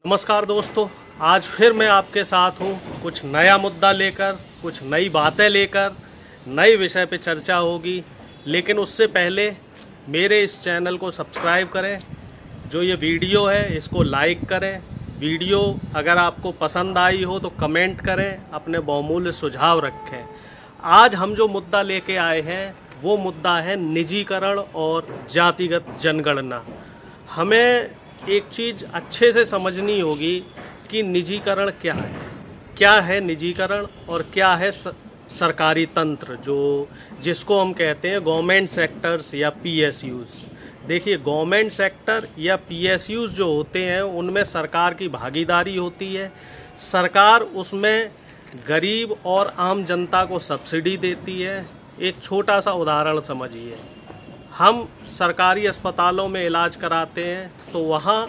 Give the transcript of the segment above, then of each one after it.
नमस्कार दोस्तों, आज फिर मैं आपके साथ हूँ कुछ नया मुद्दा लेकर, कुछ नई बातें लेकर, नए विषय पे चर्चा होगी। लेकिन उससे पहले मेरे इस चैनल को सब्सक्राइब करें, जो ये वीडियो है इसको लाइक करें। वीडियो अगर आपको पसंद आई हो तो कमेंट करें, अपने बहुमूल्य सुझाव रखें। आज हम जो मुद्दा लेके आए हैं वो मुद्दा है निजीकरण और जातिगत जनगणना। हमें एक चीज़ अच्छे से समझनी होगी कि निजीकरण क्या है निजीकरण और क्या है सरकारी तंत्र, जिसको हम कहते हैं गवर्नमेंट सेक्टर्स या पीएसयूज़। देखिए, गवर्नमेंट सेक्टर या पीएसयूज़ जो होते हैं उनमें सरकार की भागीदारी होती है। सरकार उसमें गरीब और आम जनता को सब्सिडी देती है। एक छोटा सा उदाहरण समझिए, हम सरकारी अस्पतालों में इलाज कराते हैं तो वहाँ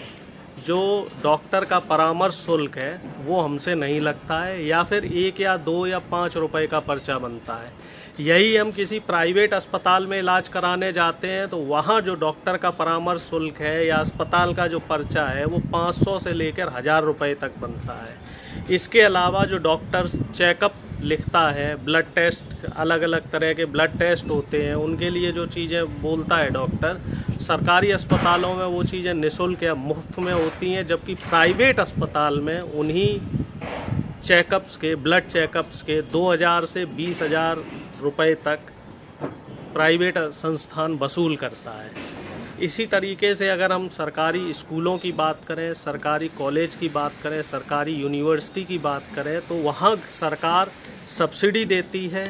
जो डॉक्टर का परामर्श शुल्क है वो हमसे नहीं लगता है, या फिर 1 या 2 या 5 रुपए का पर्चा बनता है। यही हम किसी प्राइवेट अस्पताल में इलाज कराने जाते हैं तो वहाँ जो डॉक्टर का परामर्श शुल्क है या अस्पताल का जो पर्चा है वो 500 से लेकर 1000 रुपये तक बनता है। इसके अलावा जो डॉक्टर चेकअप लिखता है, ब्लड टेस्ट, अलग अलग तरह के ब्लड टेस्ट होते हैं, उनके लिए जो चीज़ें बोलता है डॉक्टर, सरकारी अस्पतालों में वो चीज़ें निःशुल्क या मुफ्त में होती हैं। जबकि प्राइवेट अस्पताल में उन्हीं चेकअप्स के, ब्लड चेकअप्स के 2000 से 20,000 रुपये तक प्राइवेट संस्थान वसूल करता है। इसी तरीके से अगर हम सरकारी स्कूलों की बात करें, सरकारी कॉलेज की बात करें, सरकारी यूनिवर्सिटी की बात करें तो वहाँ सरकार सब्सिडी देती है।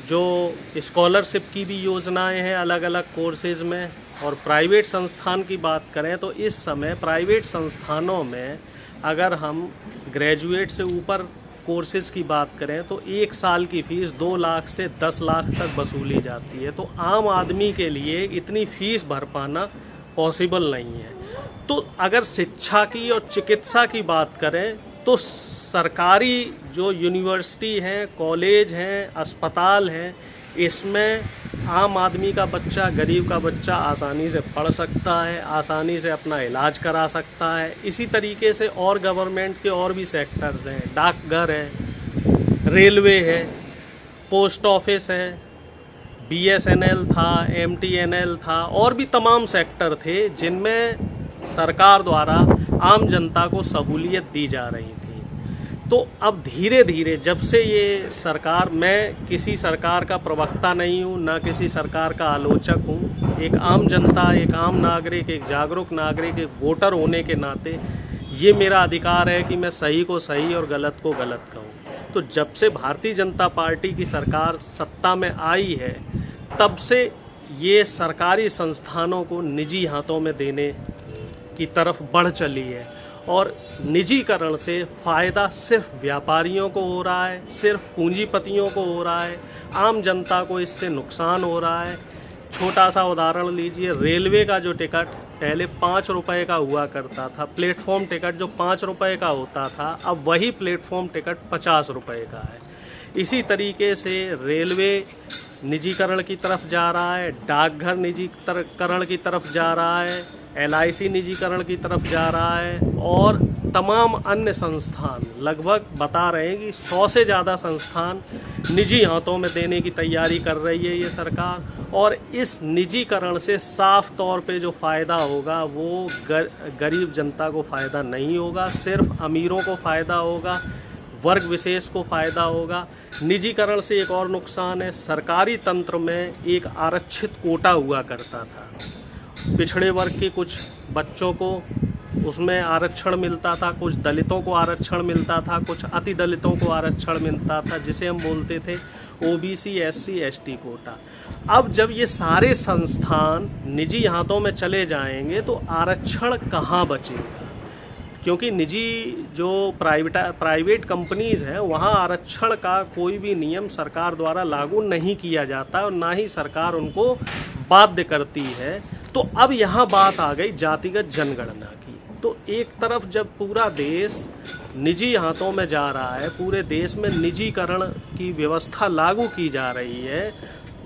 जो स्कॉलरशिप की भी योजनाएं हैं अलग अलग कोर्सेज़ में। और प्राइवेट संस्थान की बात करें तो इस समय प्राइवेट संस्थानों में अगर हम ग्रेजुएट से ऊपर कोर्सेज़ की बात करें तो 1 साल की फ़ीस 2 लाख से 10 लाख तक वसूली जाती है। तो आम आदमी के लिए इतनी फ़ीस भर पाना पॉसिबल नहीं है। तो अगर शिक्षा की और चिकित्सा की बात करें तो सरकारी जो यूनिवर्सिटी हैं, कॉलेज हैं, अस्पताल हैं, इसमें आम आदमी का बच्चा, गरीब का बच्चा आसानी से पढ़ सकता है, आसानी से अपना इलाज करा सकता है। इसी तरीके से और गवर्नमेंट के और भी सेक्टर्स हैं, डाकघर है, रेलवे है, पोस्ट ऑफिस है, बीएसएनएल था, एमटीएनएल था, और भी तमाम सेक्टर थे जिनमें सरकार द्वारा आम जनता को सहूलियत दी जा रही थी। तो अब धीरे धीरे जब से ये सरकार, मैं किसी सरकार का प्रवक्ता नहीं हूँ, ना किसी सरकार का आलोचक हूँ, एक आम जनता, एक आम नागरिक, एक जागरूक नागरिक, एक वोटर होने के नाते ये मेरा अधिकार है कि मैं सही को सही और गलत को गलत कहूँ। तो जब से भारतीय जनता पार्टी की सरकार सत्ता में आई है तब से ये सरकारी संस्थानों को निजी हाथों में देने की तरफ बढ़ चली है। और निजीकरण से फ़ायदा सिर्फ व्यापारियों को हो रहा है, सिर्फ पूंजीपतियों को हो रहा है, आम जनता को इससे नुकसान हो रहा है। छोटा सा उदाहरण लीजिए, रेलवे का जो टिकट पहले 5 रुपये का हुआ करता था, प्लेटफॉर्म टिकट जो 5 रुपये का होता था, अब वही प्लेटफॉर्म टिकट 50 रुपये का है। इसी तरीके से रेलवे निजीकरण की तरफ जा रहा है, डाकघर निजीकरण की तरफ जा रहा है, LIC निजीकरण की तरफ जा रहा है, और तमाम अन्य संस्थान, लगभग बता रहे हैं कि 100 से ज़्यादा संस्थान निजी हाथों में देने की तैयारी कर रही है ये सरकार। और इस निजीकरण से साफ तौर पे जो फ़ायदा होगा वो गरीब जनता को फ़ायदा नहीं होगा, सिर्फ अमीरों को फ़ायदा होगा, वर्ग विशेष को फ़ायदा होगा। निजीकरण से एक और नुकसान है, सरकारी तंत्र में एक आरक्षित कोटा हुआ करता था, पिछड़े वर्ग के कुछ बच्चों को उसमें आरक्षण मिलता था, कुछ दलितों को आरक्षण मिलता था, कुछ अति दलितों को आरक्षण मिलता था, जिसे हम बोलते थे OBC SC ST कोटा। अब जब ये सारे संस्थान निजी हाथों में चले जाएंगे तो आरक्षण कहाँ बचेगा? क्योंकि निजी जो प्राइवेट कंपनीज़ हैं वहाँ आरक्षण का कोई भी नियम सरकार द्वारा लागू नहीं किया जाता और ना ही सरकार उनको बाध्य करती है। तो अब यहाँ बात आ गई जातिगत जनगणना की। तो एक तरफ जब पूरा देश निजी हाथों में जा रहा है, पूरे देश में निजीकरण की व्यवस्था लागू की जा रही है,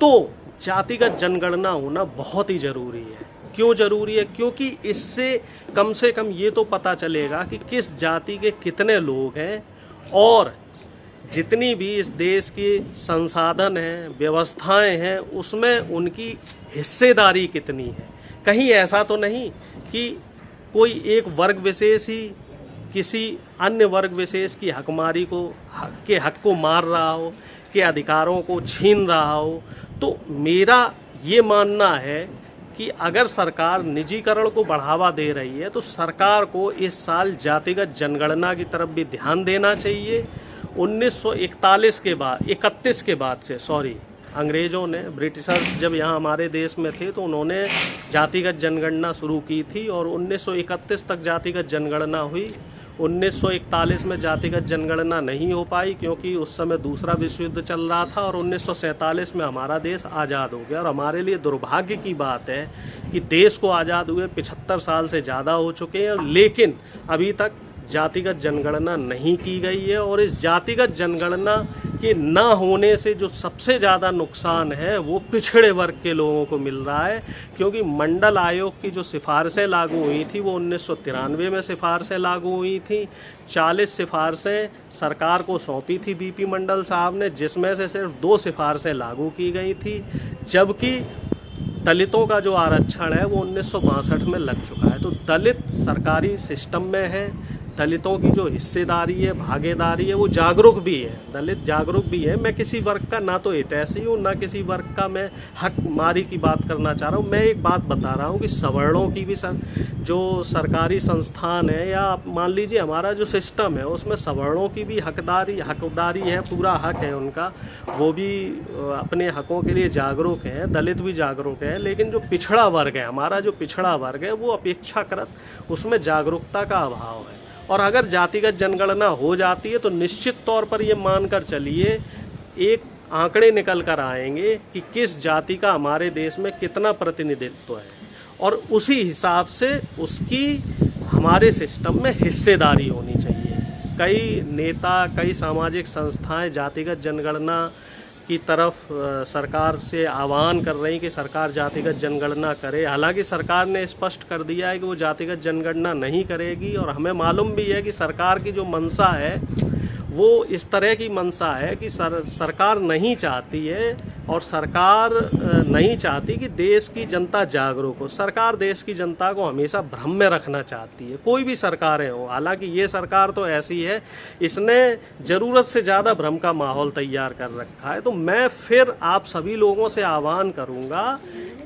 तो जातिगत जनगणना होना बहुत ही ज़रूरी है। क्यों जरूरी है? क्योंकि इससे कम से कम ये तो पता चलेगा कि किस जाति के कितने लोग हैं और जितनी भी इस देश की संसाधन हैं, व्यवस्थाएं हैं, उसमें उनकी हिस्सेदारी कितनी है। कहीं ऐसा तो नहीं कि कोई एक वर्ग विशेष ही किसी अन्य वर्ग विशेष की हकमारी को हक को मार रहा हो, के अधिकारों को छीन रहा हो। तो मेरा ये मानना है कि अगर सरकार निजीकरण को बढ़ावा दे रही है तो सरकार को इस साल जातिगत जनगणना की तरफ भी ध्यान देना चाहिए। 1931 के बाद से अंग्रेजों ने, ब्रिटिशर्स जब यहाँ हमारे देश में थे तो उन्होंने जातिगत जनगणना शुरू की थी और 1931 तक जातिगत जनगणना हुई। 1941 में जातिगत जनगणना नहीं हो पाई क्योंकि उस समय दूसरा विश्व युद्ध चल रहा था और 1947 में हमारा देश आज़ाद हो गया। और हमारे लिए दुर्भाग्य की बात है कि देश को आज़ाद हुए 75 साल से ज़्यादा हो चुके हैं, लेकिन अभी तक जातिगत जनगणना नहीं की गई है। और इस जातिगत जनगणना के न होने से जो सबसे ज़्यादा नुकसान है वो पिछड़े वर्ग के लोगों को मिल रहा है, क्योंकि मंडल आयोग की जो सिफारिशें लागू हुई थी वो 1993 में सिफारिशें लागू हुई थी। 40 सिफारिशें सरकार को सौंपी थी बीपी मंडल साहब ने, जिसमें से सिर्फ 2 सिफारिशें लागू की गई थी, जबकि दलितों का जो आरक्षण है वो 1962 में लग चुका है। तो दलित सरकारी सिस्टम में है, दलितों की जो हिस्सेदारी है, भागीदारी है, वो जागरूक भी है, दलित जागरूक भी है। मैं किसी वर्ग का ना तो हितैषी हूँ, ना किसी वर्ग का मैं हक मारी की बात करना चाह रहा हूँ। मैं एक बात बता रहा हूँ कि सवर्णों की भी जो सरकारी संस्थान है या मान लीजिए हमारा जो सिस्टम है उसमें सवर्णों की भी हकदारी है, पूरा हक है उनका, वो भी अपने हकों के लिए जागरूक है, दलित भी जागरूक है। लेकिन जो पिछड़ा वर्ग है, हमारा जो पिछड़ा वर्ग है, वो अपेक्षाकृत उसमें जागरूकता का अभाव है। और अगर जातिगत जनगणना हो जाती है तो निश्चित तौर पर ये मानकर चलिए एक आंकड़े निकल कर आएंगे कि किस जाति का हमारे देश में कितना प्रतिनिधित्व है और उसी हिसाब से उसकी हमारे सिस्टम में हिस्सेदारी होनी चाहिए। कई नेता, कई सामाजिक संस्थाएं जातिगत जनगणना की तरफ सरकार से आह्वान कर रही कि सरकार जातिगत जनगणना करे। हालांकि सरकार ने स्पष्ट कर दिया है कि वो जातिगत जनगणना नहीं करेगी और हमें मालूम भी है कि सरकार की जो मंशा है वो इस तरह की मंशा है कि सरकार नहीं चाहती है और सरकार नहीं चाहती कि देश की जनता जागरूक हो। सरकार देश की जनता को हमेशा भ्रम में रखना चाहती है, कोई भी सरकारें हो। हालांकि ये सरकार तो ऐसी है, इसने ज़रूरत से ज़्यादा भ्रम का माहौल तैयार कर रखा है। तो मैं फिर आप सभी लोगों से आह्वान करूँगा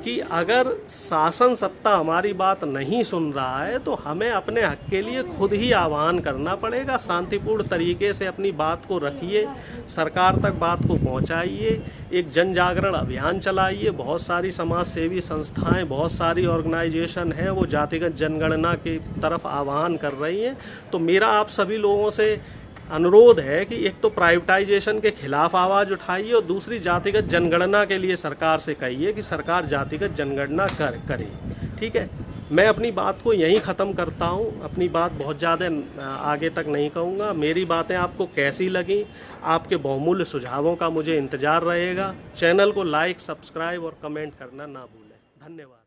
कि अगर शासन सत्ता हमारी बात नहीं सुन रहा है तो हमें अपने हक के लिए खुद ही आह्वान करना पड़ेगा। शांतिपूर्ण तरीके से अपनी बात को रखिए, सरकार तक बात को पहुंचाइए, एक जन जागरण अभियान चलाइए। बहुत सारी समाज सेवी संस्थाएं, बहुत सारी ऑर्गेनाइजेशन हैं, वो जातिगत जनगणना की तरफ आह्वान कर रही हैं। तो मेरा आप सभी लोगों से अनुरोध है कि एक तो प्राइवेटाइजेशन के खिलाफ आवाज़ उठाइए और दूसरी जातिगत जनगणना के लिए सरकार से कहिए कि सरकार जातिगत जनगणना करे। ठीक है, मैं अपनी बात को यहीं ख़त्म करता हूँ, अपनी बात बहुत ज़्यादा आगे तक नहीं कहूँगा। मेरी बातें आपको कैसी लगी, आपके बहुमूल्य सुझावों का मुझे इंतज़ार रहेगा। चैनल को लाइक, सब्सक्राइब और कमेंट करना ना भूलें। धन्यवाद।